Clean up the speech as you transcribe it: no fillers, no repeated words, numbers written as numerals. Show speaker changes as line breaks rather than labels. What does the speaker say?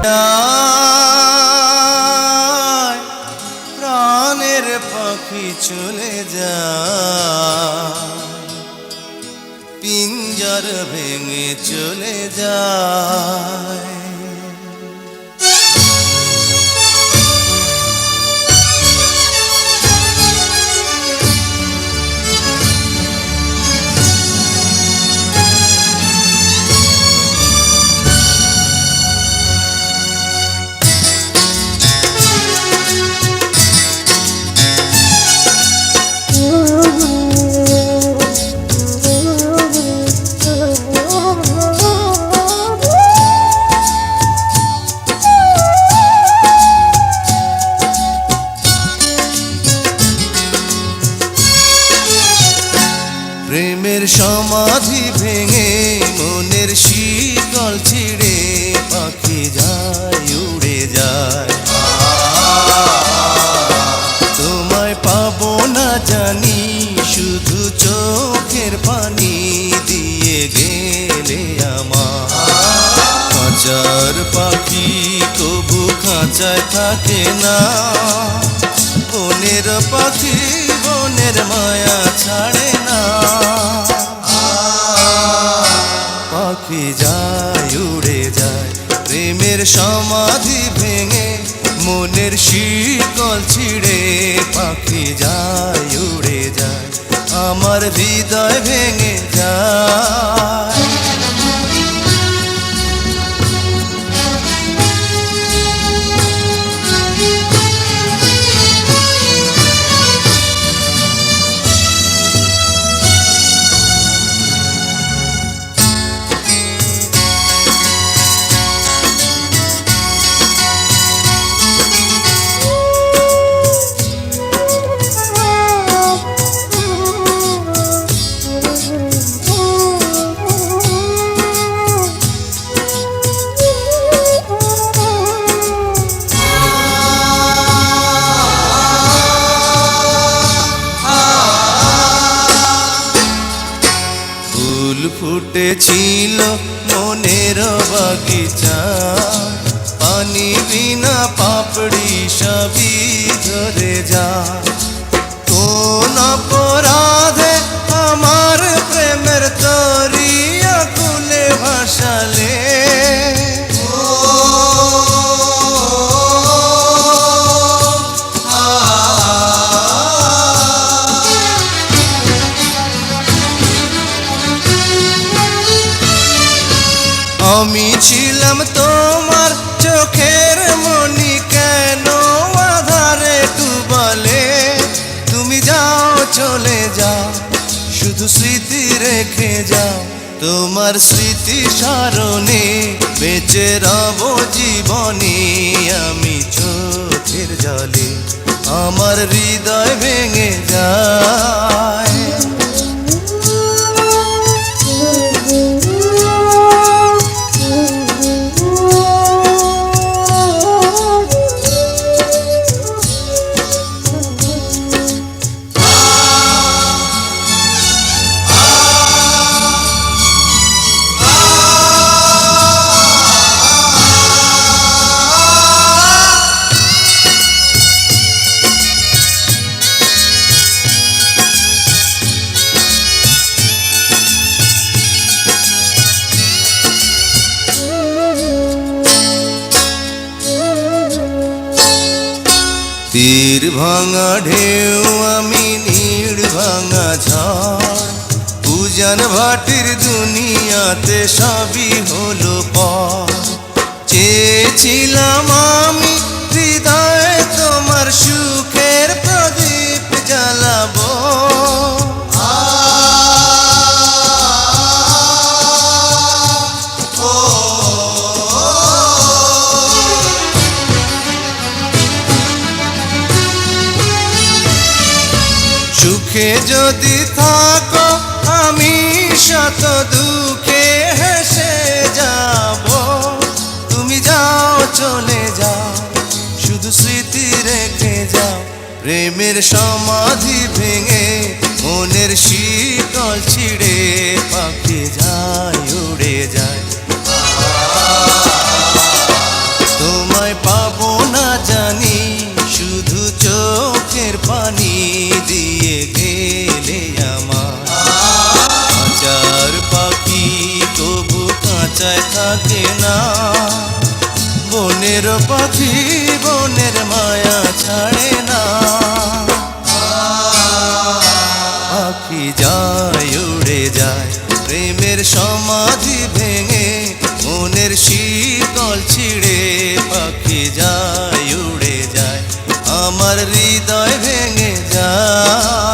যায়, প্রাণের পাখি চলে যায়, পিঞ্জর ভেঙে চলে যায়। প্রেমের সমাধি ভেঙে মনের শিকল ছিঁড়ে পাখি যায় উড়ে যায়। তোমায় পাবো না জানি, শুধু চোখের পানি দিয়ে গেলে আমার। খাঁচার পাখি কবু খাঁচায় থাকে না, বনের পাখি বনের মায়া ছাড়ে না। পাখি যায় উড়ে যায়, প্রেমের সমাধি ভেঙে মনের শিকল ছিঁড়ে পাখি যায় উড়ে যায়, আমার হৃদয় ভেঙে যায়। ফুল ফুটেছিল মনের বাগিচা, পানি বিনা পাপড়ি সবই ঝরে যায়। কোন অপরাধে আমার প্রেমের তরি আকুলে ভাসালে, আমি ছিলাম তোমার চোখের মনি, কেন আধারে ডুবালে? তুমি যাও চলে যাও, শুধু স্মৃতি রেখে যাও, তোমার স্মৃতি স্মরণে বেঁচে রব জীবনে। আমি চোখের জলে আমার হৃদয় ভেঙে যায়। তীর ভাঙা ঢেউ আমি নীড় ভাঙা ঝড়, উজান ভাটির দুনিয়াতে সবই হলো পর। চেয়েছিলাম আমি হৃদয়ে তোমার সুখের প্রদীপ জ্বালাবো, সুখে যদি থাকো আমি শত দুঃখে হেসে যাব। তুমি যাও চলে যাও, শুধু স্মৃতি রেখে যাও, প্রেমের সমাধি ভেঙে মনের শিকল ছিঁড়ে পাখি যায় উড়ে যায়। খাঁচায় থাকে না। বনের পাখি বনের মায়া ছাড়ে না। পাখি যায় উড়ে যায় প্রেমের সমাধি ভেঙে, মনের শীতল ছিঁড়ে। পাখি যায় উড়ে যায় আমার হৃদয় ভেঙে যায়।